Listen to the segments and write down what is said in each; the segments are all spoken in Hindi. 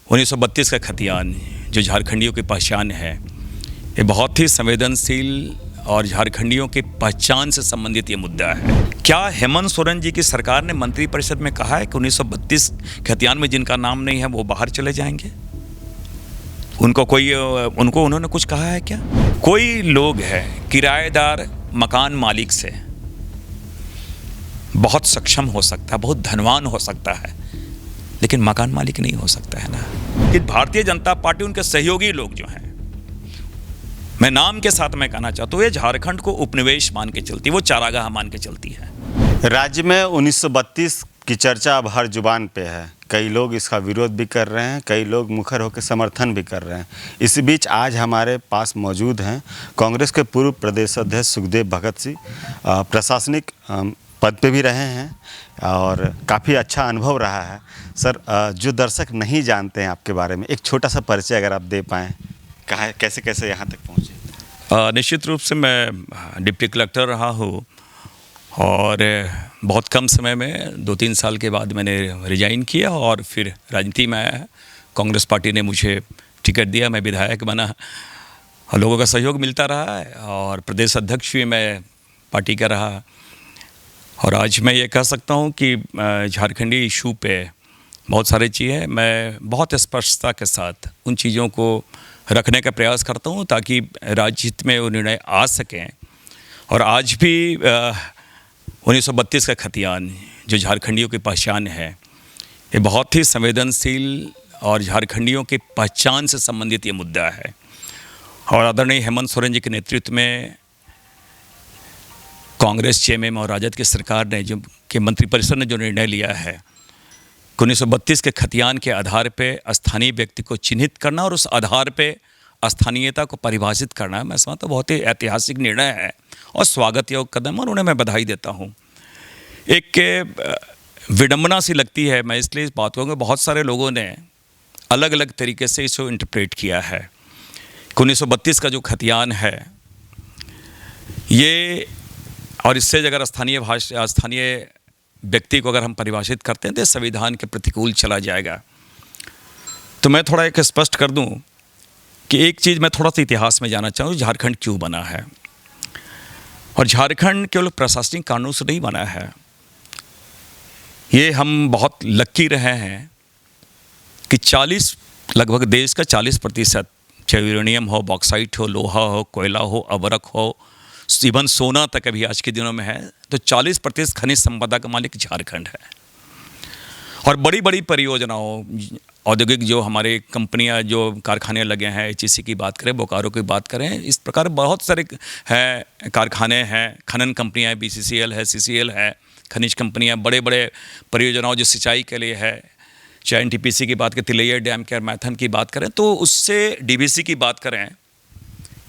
1932 का खतियान जो झारखंडियों की पहचान है, ये बहुत ही संवेदनशील और झारखंडियों की पहचान से संबंधित ये मुद्दा है। क्या हेमंत सोरेन जी की सरकार ने मंत्रिपरिषद में कहा है कि 1932 खतियान में जिनका नाम नहीं है वो बाहर चले जाएंगे? उनको उन्होंने कुछ कहा है क्या? कोई लोग है किराएदार मकान मालिक से बहुत सक्षम हो सकता है, बहुत धनवान हो सकता है, लेकिन मकान मालिक नहीं हो सकता है ना। कि भारतीय जनता पार्टी, उनके सहयोगी लोग जो हैं, मैं नाम के साथ मैं कहना चाहता हूँ, ये झारखंड को उपनिवेश मान के चलती है, वो चारागाह मान के चलती है। राज्य में 1932 की चर्चा अब हर जुबान पे है। कई लोग इसका विरोध भी कर रहे हैं, कई लोग मुखर होकर समर्थन भी कर रहे हैं। इसी बीच आज हमारे पास मौजूद हैं कांग्रेस के पूर्व प्रदेश अध्यक्ष सुखदेव भगत सिंह। प्रशासनिक पद पे भी रहे हैं और काफ़ी अच्छा अनुभव रहा है। सर, जो दर्शक नहीं जानते हैं आपके बारे में, एक छोटा सा परिचय अगर आप दे पाएँ, कहाँ कैसे कैसे यहाँ तक पहुँचे? निश्चित रूप से मैं डिप्टी कलेक्टर रहा हूँ और बहुत कम समय में 2-3 साल के बाद मैंने रिजाइन किया और फिर राजनीति में आया। कांग्रेस पार्टी ने मुझे टिकट दिया, मैं विधायक बना, लोगों का सहयोग मिलता रहा है और प्रदेश अध्यक्ष भी मैं पार्टी का रहा। और आज मैं ये कह सकता हूँ कि झारखंडी इशू पे बहुत सारी चीज़ें मैं बहुत स्पष्टता के साथ उन चीज़ों को रखने का प्रयास करता हूँ ताकि राज्य हित में वो निर्णय आ सकें। और आज भी 1932 का खतियान जो झारखंडियों की पहचान है, ये बहुत ही संवेदनशील और झारखंडियों की पहचान से संबंधित ये मुद्दा है। और आदरणीय हेमंत सोरेन जी के नेतृत्व में कांग्रेस, जेएमएम और राजद की सरकार ने जो कि मंत्रिपरिषद ने जो निर्णय लिया है कि 1932 के खतियान के आधार पे स्थानीय व्यक्ति को चिन्हित करना और उस आधार पे स्थानीयता को परिभाषित करना, मैं समझता हूँ बहुत ही ऐतिहासिक निर्णय है और स्वागत योग्य कदम, और उन्हें मैं बधाई देता हूँ। एक विडंबना सी लगती है, मैं इसलिए इस बात कहूँगा, बहुत सारे लोगों ने अलग अलग तरीके से इसको इंटरप्रेट किया है कि 1932 का जो खतियान है ये, और इससे अगर स्थानीय व्यक्ति को अगर हम परिभाषित करते हैं तो संविधान के प्रतिकूल चला जाएगा। तो मैं थोड़ा एक स्पष्ट कर दूं कि एक चीज़ मैं थोड़ा सा इतिहास में जाना चाहूँ, झारखंड क्यों बना है। और झारखंड केवल प्रशासनिक कानून से नहीं बना है। ये हम बहुत लक्की रहे हैं कि लगभग देश का 40%, चाहे यूरेनियम हो, बॉक्साइट हो, लोहा हो, कोयला हो, अबरक हो, इवन सोना तक अभी आज के दिनों में है, तो 40% खनिज संपदा का मालिक झारखंड है। और बड़ी बड़ी परियोजनाओं, औद्योगिक जो हमारे कंपनियां, जो कारखाने लगे हैं, एचईसी की बात करें, बोकारो की बात करें, इस प्रकार बहुत सारे हैं कारखाने हैं, खनन कंपनियां, बीसीसीएल है, सीसीएल है, खनिज कंपनियां, बड़े बड़े परियोजनाओं जो सिंचाई के लिए है, चाहे एनटीपीसी की बात करें, तिलैया डैम के मैथन की बात करें, तो उससे डीवीसी की बात करें,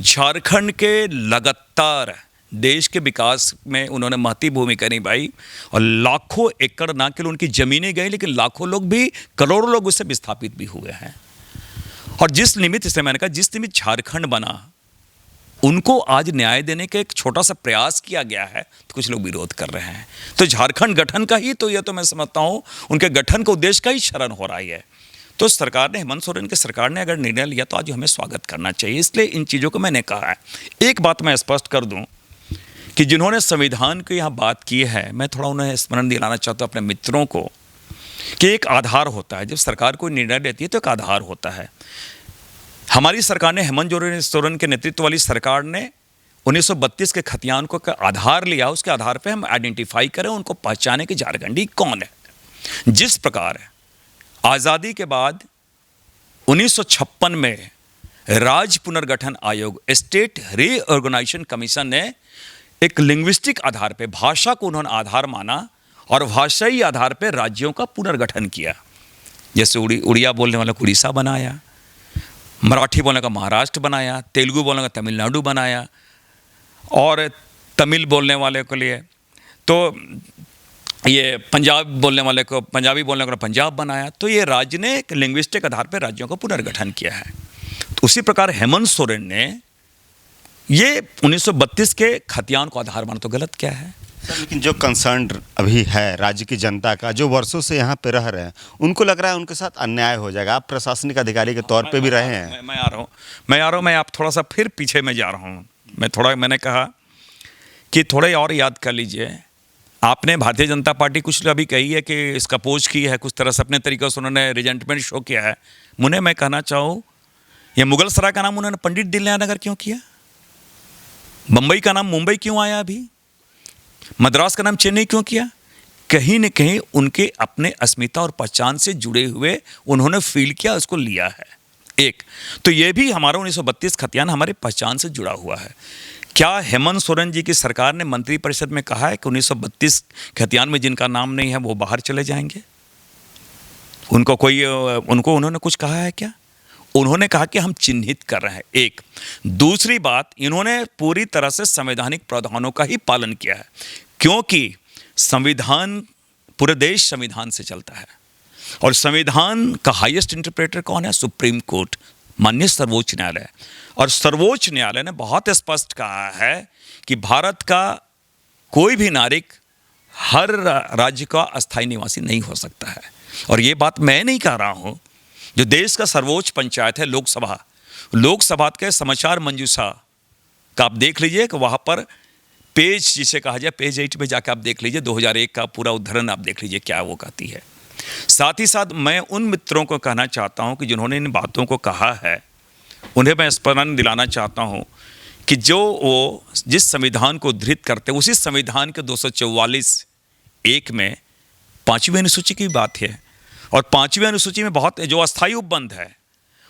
झारखंड के लगातार देश के विकास में उन्होंने महत्वपूर्ण भूमिका निभाई और लाखों एकड़ ना केवल उनकी ज़मीनें गई, लेकिन लाखों लोग भी, करोड़ों लोग उससे विस्थापित भी हुए हैं। और जिस निमित्त से मैंने कहा, जिस निमित्त झारखंड बना, उनको आज न्याय देने का एक छोटा सा प्रयास किया गया है, तो कुछ लोग विरोध कर रहे हैं। तो झारखंड गठन का ही तो, यह तो मैं समझता हूँ उनके गठन का उद्देश्य का ही शरण हो रहा है। तो सरकार ने, हेमंत सोरेन की सरकार ने अगर निर्णय लिया तो आज हमें स्वागत करना चाहिए। इसलिए इन चीज़ों को मैंने कहा है। एक बात मैं स्पष्ट कर दूं कि जिन्होंने संविधान की यहाँ बात की है, मैं थोड़ा उन्हें स्मरण दिलाना चाहता हूँ अपने मित्रों को कि एक आधार होता है। जब सरकार कोई निर्णय लेती है तो एक आधार होता है। हमारी सरकार ने, हेमंत सोरेन के नेतृत्व वाली सरकार ने 1932 के खतियान को आधार लिया। उसके आधार पर हम आइडेंटिफाई करें, उनको पहचाने कि झारखंडी कौन है। जिस प्रकार आज़ादी के बाद 1956 में राज्य पुनर्गठन आयोग, स्टेट रीऑर्गेनाइजेशन कमीशन ने एक लिंग्विस्टिक आधार पे, भाषा को उन्होंने आधार माना और भाषाई आधार पे राज्यों का पुनर्गठन किया। जैसे उड़िया बोलने वाले को उड़ीसा बनाया, मराठी बोलने का महाराष्ट्र बनाया, तेलुगु बोलने का तमिलनाडु बनाया, और तमिल बोलने वाले के लिए तो ये पंजाबी बोलने को पंजाब बनाया। तो ये राज्य ने एक लिंग्विस्टिक आधार पर राज्यों का पुनर्गठन किया है। तो उसी प्रकार हेमंत सोरेन ने ये 1932 के खतियान को आधार माना, तो गलत क्या है? सर लेकिन जो कंसर्न अभी है राज्य की जनता का, जो वर्षों से यहाँ पे रह रहे हैं, उनको लग रहा है उनके साथ अन्याय हो जाएगा। आप प्रशासनिक अधिकारी के तौर पे भी रहे हैं। मैं आ रहा हूँ, मैं आप थोड़ा सा फिर पीछे में जा रहा हूँ। मैंने कहा कि थोड़े और याद कर लीजिए। आपने भारतीय जनता पार्टी कुछ अभी कही है कि इसका पोज की है, कुछ तरह से अपने तरीके से उन्होंने रिजेंटमेंट शो किया है। मैं कहना चाहूँ, ये मुगल सराय का नाम उन्होंने पंडित दीनदयाल नगर क्यों किया? मुंबई का नाम मुंबई क्यों आया? अभी मद्रास का नाम चेन्नई क्यों किया? कहीं न कहीं उनके अपने अस्मिता और पहचान से जुड़े हुए उन्होंने फील किया, उसको लिया है। एक तो ये भी हमारा 1932 खतियान हमारे पहचान से जुड़ा हुआ है। क्या हेमंत सोरेन जी की सरकार ने मंत्रिपरिषद में कहा है कि 1932 खतियान में जिनका नाम नहीं है वो बाहर चले जाएंगे? उनको उन्होंने कुछ कहा है क्या? उन्होंने कहा कि हम चिन्हित कर रहे हैं। एक दूसरी बात, इन्होंने पूरी तरह से संवैधानिक प्रावधानों का ही पालन किया है, क्योंकि संविधान, पूरे देश संविधान से चलता है और संविधान का हाईएस्ट इंटरप्रेटर कौन है? सुप्रीम कोर्ट, माननीय सर्वोच्च न्यायालय। और सर्वोच्च न्यायालय ने बहुत स्पष्ट कहा है कि भारत का कोई भी नागरिक हर राज्य का अस्थायी निवासी नहीं हो सकता है। और ये बात मैं नहीं कह रहा हूँ, जो देश का सर्वोच्च पंचायत है लोकसभा के समाचार मंजूषा का आप देख लीजिए कि वहाँ पर पेज जिसे कहा जाए, पेज 8 पे जाकर आप देख लीजिए, 2001 का पूरा उद्धरण आप देख लीजिए क्या वो कहती है। साथ ही साथ मैं उन मित्रों को कहना चाहता हूँ कि जिन्होंने इन बातों को कहा है, उन्हें मैं स्मरण दिलाना चाहता हूँ कि जो वो जिस संविधान को उद्धृत करते हैं, उसी संविधान के 244(1) में 5वीं अनुसूची की बात है। और 5वीं अनुसूची में बहुत जो अस्थायी उपबंध है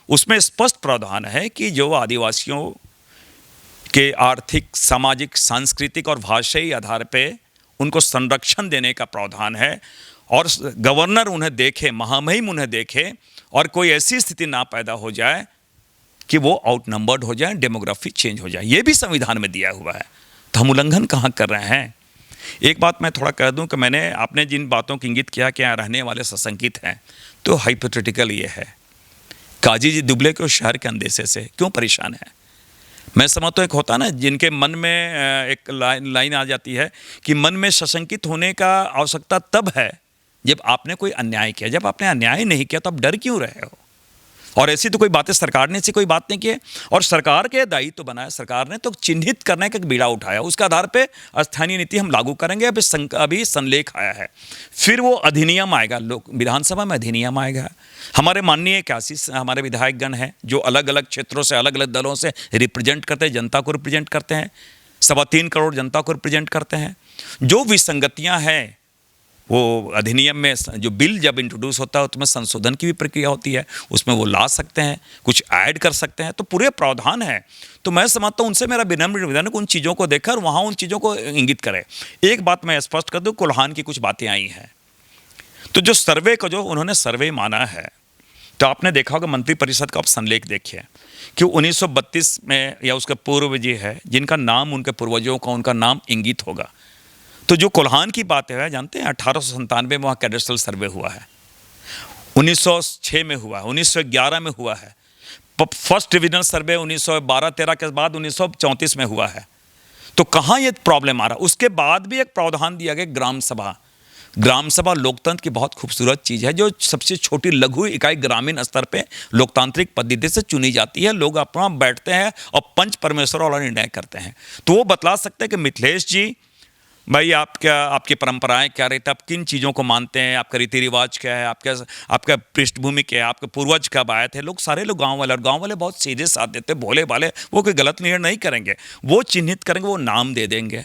उसमें स्पष्ट प्रावधान है कि जो आदिवासियों के आर्थिक, सामाजिक, सांस्कृतिक और भाषाई आधार पे उनको संरक्षण देने का प्रावधान है। और गवर्नर उन्हें देखे, महामहिम उन्हें देखे और कोई ऐसी स्थिति ना पैदा हो जाए कि वो आउटनंबर्ड हो जाए, डेमोग्राफी चेंज हो जाए। ये भी संविधान में दिया हुआ है। तो हम उल्लंघन कहाँ कर रहे हैं? एक बात मैं थोड़ा कह दूं कि आपने जिन बातों की इंगित किया कि यहाँ रहने वाले सशंकित हैं, तो हाइपोथेटिकल ये है, काजी जी दुबले के शहर के अंदेशे से क्यों परेशान है? मैं समझता हूँ एक होता ना, जिनके मन में एक लाइन आ जाती है कि मन में सशंकित होने का आवश्यकता तब है जब आपने कोई अन्याय किया। जब आपने अन्याय नहीं किया तो आप डर क्यों रहे हो? और ऐसी तो कोई बातें सरकार ने ऐसी कोई बात नहीं की है। और सरकार के दायित्व तो बनाया, सरकार ने तो चिन्हित करने का एक बीड़ा उठाया, उसके आधार पे स्थानीय नीति हम लागू करेंगे। अभी संलेख आया है, फिर वो अधिनियम आएगा, विधानसभा में अधिनियम आएगा। हमारे माननीय 81 हमारे विधायकगण हैं जो अलग अलग क्षेत्रों से, अलग अलग दलों से रिप्रेजेंट करते हैं, जनता को रिप्रेजेंट करते हैं, 3.25 करोड़ जनता को रिप्रेजेंट करते हैं। जो विसंगतियाँ हैं वो अधिनियम में, जो बिल जब इंट्रोड्यूस होता है उसमें संशोधन की भी प्रक्रिया होती है, उसमें वो ला सकते हैं, कुछ ऐड कर सकते हैं, तो पूरे प्रावधान है। तो मैं समझता हूँ उनसे मेरा विनम्र निवेदन है कि उन चीज़ों को देखकर वहाँ उन चीज़ों को इंगित करें। एक बात मैं स्पष्ट कर दूँ, कोल्हान की कुछ बातें आई हैं, तो जो सर्वे को जो उन्होंने सर्वे माना है, तो आपने देखा होगा मंत्रिपरिषद का आप संलेख देखिए कि 1932 में या उसके पूर्व जी है जिनका नाम उनके पूर्वजों का उनका नाम इंगित होगा। तो जो कोल्हान की बात है, जानते हैं 1897 में वहाँ कैडेस्ट्रल सर्वे हुआ है, 1906 में हुआ है, 1911 में हुआ है, फर्स्ट डिविजनल सर्वे 1912-13 के बाद 1934 में हुआ है। तो कहाँ ये प्रॉब्लम आ रहा? उसके बाद भी एक प्रावधान दिया गया ग्राम सभा। ग्राम सभा लोकतंत्र की बहुत खूबसूरत चीज़ है, जो सबसे छोटी लघु इकाई ग्रामीण स्तर पे लोकतांत्रिक पद्धति से चुनी जाती है। लोग अपना बैठते हैं और पंच परमेश्वर वाला निर्णय करते हैं। तो वो बतला सकते हैं कि मिथिलेश जी भाई आपकी परंपराएं क्या रहती है, आप किन चीज़ों को मानते हैं, आपका रीति रिवाज क्या है, आपका पृष्ठभूमि क्या है, आपके पूर्वज कब आए थे। सारे लोग गांव वाले, और गांव वाले बहुत सीधे साथ देते, भोले भाले, वो कोई गलत निर्णय नहीं करेंगे, वो चिन्हित करेंगे, वो नाम दे देंगे।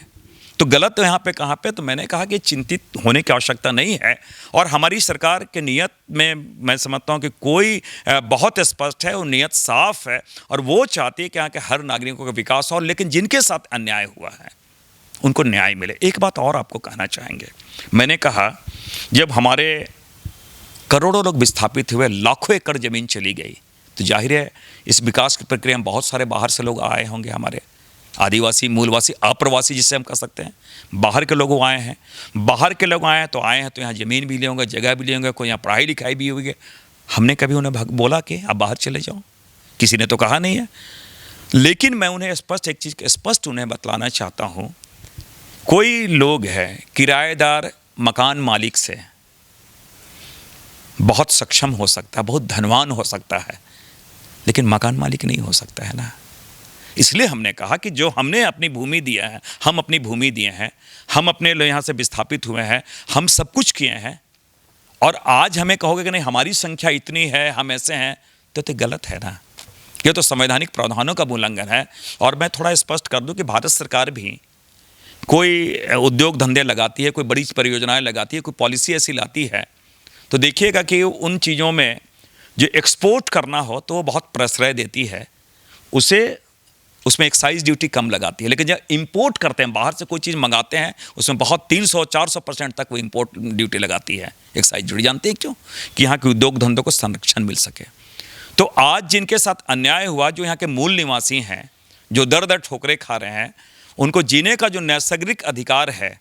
तो गलत यहाँ पे कहाँ पे? तो मैंने कहा कि चिंतित होने की आवश्यकता नहीं है। और हमारी सरकार के नियत में मैं समझता हूँ कि कोई बहुत स्पष्ट है, वो नियत साफ है और वो चाहती है कि यहाँ के हर नागरिकों का विकास हो, लेकिन जिनके साथ अन्याय हुआ है उनको न्याय मिले। एक बात और आपको कहना चाहेंगे, मैंने कहा जब हमारे करोड़ों लोग विस्थापित हुए, लाखों एकड़ ज़मीन चली गई, तो जाहिर है इस विकास की प्रक्रिया में बहुत सारे बाहर से लोग आए होंगे, हमारे आदिवासी, मूलवासी, अप्रवासी जिसे हम कह सकते हैं, बाहर के लोग आए हैं। बाहर के लोग आए हैं तो यहाँ ज़मीन भी ले होंगे, जगह भी ले होंगे, कोई यहाँ पढ़ाई लिखाई भी होगी। हमने कभी उन्हें बोला कि आप बाहर चले जाओ? किसी ने तो कहा नहीं है। लेकिन मैं उन्हें एक चीज़ स्पष्ट उन्हें बतलाना चाहता हूँ कोई लोग हैं किराएदार मकान मालिक से बहुत सक्षम हो सकता है, बहुत धनवान हो सकता है, लेकिन मकान मालिक नहीं हो सकता है ना। इसलिए हमने कहा कि जो हमने अपनी भूमि दिया है, हम अपनी भूमि दिए हैं, हम अपने यहाँ से विस्थापित हुए हैं, हम सब कुछ किए हैं, और आज हमें कहोगे कि नहीं हमारी संख्या इतनी है, हम ऐसे हैं, तो गलत है ना। ये तो संवैधानिक प्रावधानों का उल्लंघन है। और मैं थोड़ा स्पष्ट कर दूं कि भारत सरकार भी कोई उद्योग धंधे लगाती है, कोई बड़ी परियोजनाएं लगाती है, कोई पॉलिसी ऐसी लाती है, तो देखिएगा कि उन चीज़ों में जो एक्सपोर्ट करना हो तो वो बहुत प्रश्रय देती है, उसमें एक्साइज ड्यूटी कम लगाती है। लेकिन जब इंपोर्ट करते हैं, बाहर से कोई चीज़ मंगाते हैं, उसमें बहुत 300-400% तक वो इंपोर्ट ड्यूटी लगाती है, एक्साइज ड्यूटी। जानते हैं क्यों? कि यहाँ के उद्योग धंधों को संरक्षण मिल सके। तो आज जिनके साथ अन्याय हुआ, जो यहाँ के मूल निवासी हैं, जो दर दर ठोकरें खा रहे हैं, उनको जीने का जो नैसर्गिक अधिकार है,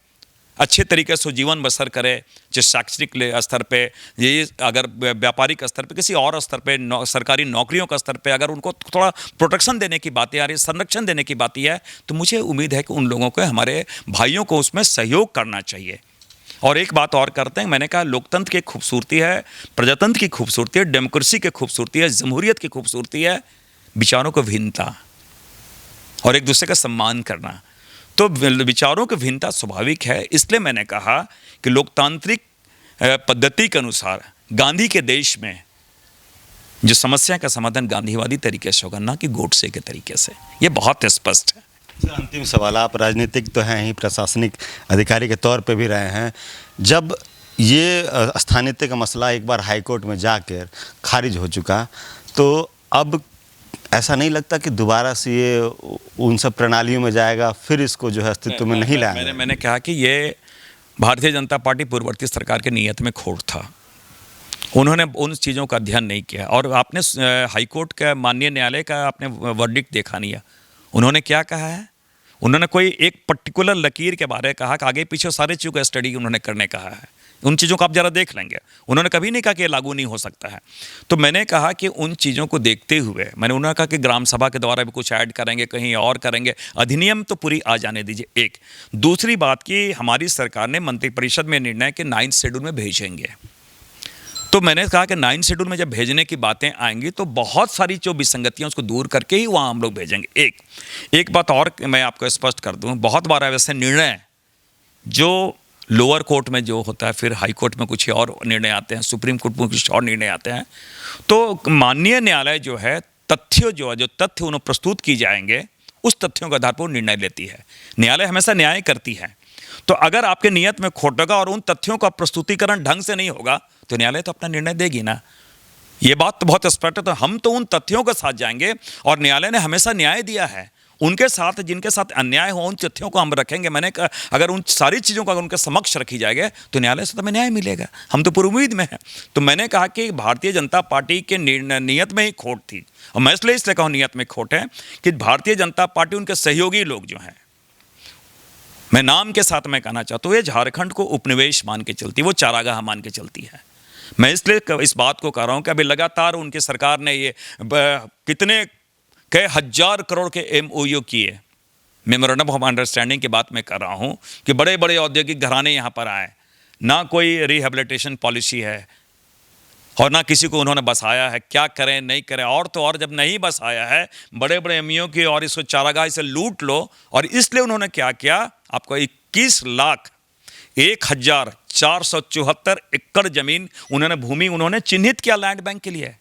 अच्छे तरीके से जीवन बसर करे, चाहे शैक्षणिक स्तर पे, ये अगर व्यापारिक स्तर पे, किसी और स्तर पे, सरकारी नौकरियों का स्तर पे अगर उनको थोड़ा प्रोटेक्शन देने की बातें आ रही है, संरक्षण देने की बातें है, तो मुझे उम्मीद है कि उन लोगों को, हमारे भाइयों को उसमें सहयोग करना चाहिए। और एक बात और करते हैं, मैंने कहा लोकतंत्र की खूबसूरती है, प्रजातंत्र की खूबसूरती है, डेमोक्रेसी की खूबसूरती है, जमहूरियत की खूबसूरती है विचारों को भिन्नता और एक दूसरे का सम्मान करना। तो विचारों की भिन्नता स्वाभाविक है। इसलिए मैंने कहा कि लोकतांत्रिक पद्धति के अनुसार गांधी के देश में जो समस्या का समाधान गांधीवादी तरीके से होगा, ना कि गोडसे के तरीके से। ये बहुत स्पष्ट है। अंतिम सवाल, आप राजनीतिक तो हैं ही, प्रशासनिक अधिकारी के तौर पे भी रहे हैं। जब ये स्थानीयता का मसला एक बार हाईकोर्ट में जाकर खारिज हो चुका, तो अब ऐसा नहीं लगता कि दोबारा से ये उन सब प्रणालियों में जाएगा, फिर इसको जो है अस्तित्व में नहीं लाएगा? मैंने कहा कि ये भारतीय जनता पार्टी पूर्ववर्ती सरकार के नीयत में खोट था। उन्होंने उन चीज़ों का अध्ययन नहीं किया। और आपने हाईकोर्ट का, माननीय न्यायालय का आपने वर्डिक्ट देखा नहीं है। उन्होंने क्या कहा है? उन्होंने कोई एक पर्टिकुलर लकीर के बारे में कहा कि आगे पीछे सारे चीज़ों का स्टडी उन्होंने करने कहा है। उन चीज़ों को आप ज़रा देख लेंगे, उन्होंने कभी नहीं कहा कि ये लागू नहीं हो सकता है। तो मैंने कहा कि उन चीज़ों को देखते हुए मैंने उन्होंने कहा कि ग्राम सभा के द्वारा भी कुछ ऐड करेंगे, कहीं और करेंगे, अधिनियम तो पूरी आ जाने दीजिए। एक दूसरी बात कि हमारी सरकार ने मंत्रिपरिषद में निर्णय कि 9th शेड्यूल में भेजेंगे। तो मैंने कहा कि 9th शेड्यूल में जब भेजने की बातें आएंगी तो बहुत सारी जो विसंगतियाँ उसको दूर करके ही वहाँ हम लोग भेजेंगे। एक बात और मैं आपको स्पष्ट कर दूँ, बहुत बार वैसे निर्णय जो लोअर कोर्ट में जो होता है, फिर हाई कोर्ट में कुछ और निर्णय आते हैं, सुप्रीम कोर्ट में कुछ और निर्णय आते हैं, तो माननीय न्यायालय जो है तथ्य जो तथ्य उन्हें प्रस्तुत की जाएंगे, उस तथ्यों के आधार पर निर्णय लेती है। न्यायालय हमेशा न्याय करती है। तो अगर आपके नियत में खोट होगा और उन तथ्यों का प्रस्तुतिकरण ढंग से नहीं होगा, तो न्यायालय तो अपना निर्णय देगी ना। ये बात तो बहुत स्पष्ट है। तो हम तो उन तथ्यों के साथ जाएंगे, और न्यायालय ने हमेशा न्याय दिया है। उनके साथ जिनके साथ अन्याय हो, उन तथ्यों को हम रखेंगे। मैंने कहा अगर उन सारी चीज़ों को अगर उनके समक्ष रखी जाएगी तो न्यायालय से तो हमें न्याय मिलेगा। हम तो पूरी उम्मीद में हैं। तो मैंने कहा कि भारतीय जनता पार्टी के नियत में ही खोट थी, और मैं इसलिए कहूँ नियत में खोट है कि भारतीय जनता पार्टी, उनके सहयोगी लोग जो हैं, मैं नाम के साथ मैं कहना चाहता हूँ, ये झारखंड को उपनिवेश मान के चलती, वो चारागाह मान के चलती है। मैं इसलिए इस बात को कह रहा हूँ कि अभी लगातार उनकी सरकार ने ये कितने कई हजार करोड़ के MOU किए, मेमोरेंडम ऑफ अंडरस्टैंडिंग की बात मैं कर रहा हूँ, कि बड़े बड़े औद्योगिक घराने यहाँ पर आए, ना कोई रिहेबिलिटेशन पॉलिसी है और ना किसी को उन्होंने बसाया है। क्या करें नहीं करें, और तो और जब नहीं बसाया है बड़े बड़े MOU की, और इसको चारागाह से लूट लो। और इसलिए उन्होंने क्या किया, आपको 21,04,474 एकड़ जमीन उन्होंने, भूमि उन्होंने चिन्हित किया लैंड बैंक के लिए।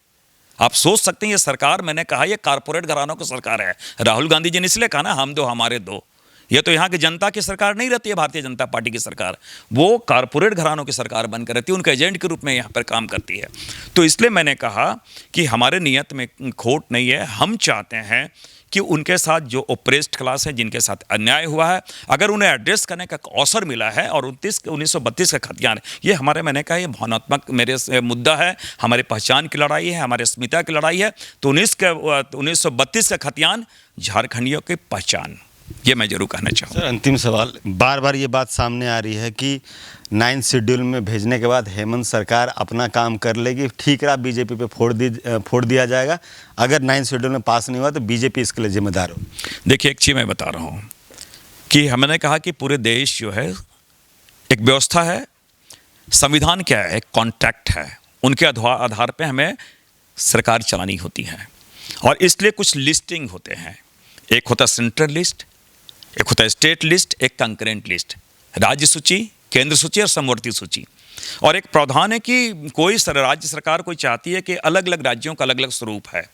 आप सोच सकते हैं ये सरकार, मैंने कहा ये कारपोरेट घरानों की सरकार है। राहुल गांधी जी ने इसलिए कहा ना, हम दो हमारे दो। ये तो यहाँ की जनता की सरकार नहीं रहती है भारतीय जनता पार्टी की सरकार, वो कारपोरेट घरानों की सरकार बनकर रहती है, उनके एजेंट के रूप में यहाँ पर काम करती है। तो इसलिए मैंने कहा कि हमारे नियत में खोट नहीं है। हम चाहते हैं कि उनके साथ जो ओप्रेस्ड क्लास है, जिनके साथ अन्याय हुआ है, अगर उन्हें एड्रेस करने का अवसर मिला है, और 1932 का खतियान, ये हमारे, मैंने कहा ये भावनात्मक मेरे मुद्दा है, हमारी पहचान की लड़ाई है, हमारे अस्मिता की लड़ाई है। तो 1932 का खतियान झारखंडियों की पहचान, ये मैं जरूर कहना चाहूँगा। सर, अंतिम सवाल, बार बार ये बात सामने आ रही है कि 9th शेड्यूल में भेजने के बाद हेमंत सरकार अपना काम कर लेगी, ठीक रहा बीजेपी पे फोड़ दिया जाएगा। अगर 9th शेड्यूल में पास नहीं हुआ तो बीजेपी इसके लिए जिम्मेदार हो। देखिए, एक चीज़ मैं बता रहा हूँ कि हमने कहा कि पूरे देश जो है एक व्यवस्था है, संविधान क्या है, एक कॉन्ट्रैक्ट है, उनके आधार पे हमें सरकार चलानी होती है और इसलिए कुछ लिस्टिंग होते हैं। एक होता है सेंट्रल लिस्ट, एक होता है स्टेट लिस्ट, एक कंकरेंट लिस्ट, राज्य सूची, केंद्र सूची और समवर्ती सूची। और एक प्रावधान है कि कोई राज्य सरकार कोई चाहती है कि अलग अलग राज्यों का अलग अलग स्वरूप है,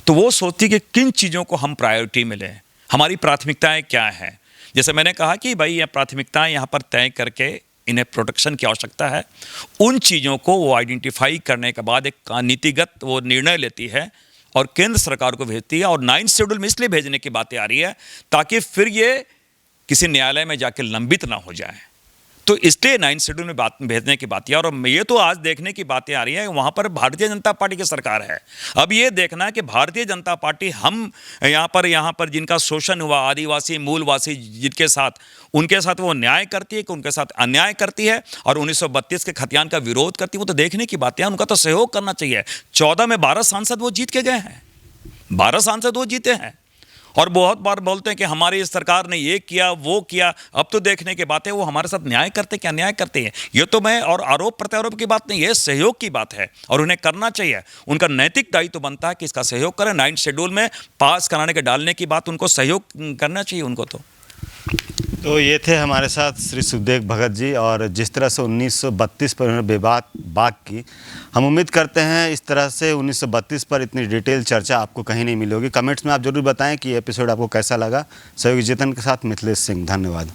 तो वो सोचती है कि किन चीज़ों को हम प्रायोरिटी में लें, हमारी प्राथमिकताएं क्या हैं। जैसे मैंने कहा कि भाई ये प्राथमिकताएं यहाँ पर तय करके इन्हें प्रोटेक्शन की आवश्यकता है, उन चीज़ों को वो आइडेंटिफाई करने के बाद एक नीतिगत वो निर्णय लेती है और केंद्र सरकार को भेजती है। और 9th शेड्यूल में इसलिए भेजने की बातें आ रही है ताकि फिर ये किसी न्यायालय में जाके लंबित ना हो जाए, तो इसलिए 9th शेड्यूल में बात भेजने की बात है। और ये तो आज देखने की बातें आ रही है, वहाँ पर भारतीय जनता पार्टी की सरकार है। अब ये देखना है कि भारतीय जनता पार्टी हम यहाँ पर जिनका शोषण हुआ, आदिवासी मूलवासी जिनके साथ, उनके साथ वो न्याय करती है कि उनके साथ अन्याय करती है और 1932 के खतियान का विरोध करती है, वो तो देखने की बातें हैं। उनका तो सहयोग करना चाहिए। 14 में 12 सांसद वो जीत के गए हैं, 12 सांसद वो जीते हैं और बहुत बार बोलते हैं कि हमारी सरकार ने ये किया वो किया। अब तो देखने की बात है वो हमारे साथ न्याय करते क्या अन्याय करते हैं, ये तो मैं और आरोप प्रत्यारोप की बात नहीं, ये सहयोग की बात है और उन्हें करना चाहिए। उनका नैतिक दायित्व तो बनता है कि इसका सहयोग करें। 9th शेड्यूल में पास कराने के डालने की बात, उनको सहयोग करना चाहिए उनको। तो ये थे हमारे साथ श्री सुखदेव भगत जी, और जिस तरह से 1932 पर उन्होंने बात की, हम उम्मीद करते हैं इस तरह से 1932 पर इतनी डिटेल चर्चा आपको कहीं नहीं मिली होगी। कमेंट्स में आप जरूर बताएं कि ये एपिसोड आपको कैसा लगा। सहयोगी चेतन के साथ मिथिलेश सिंह, धन्यवाद।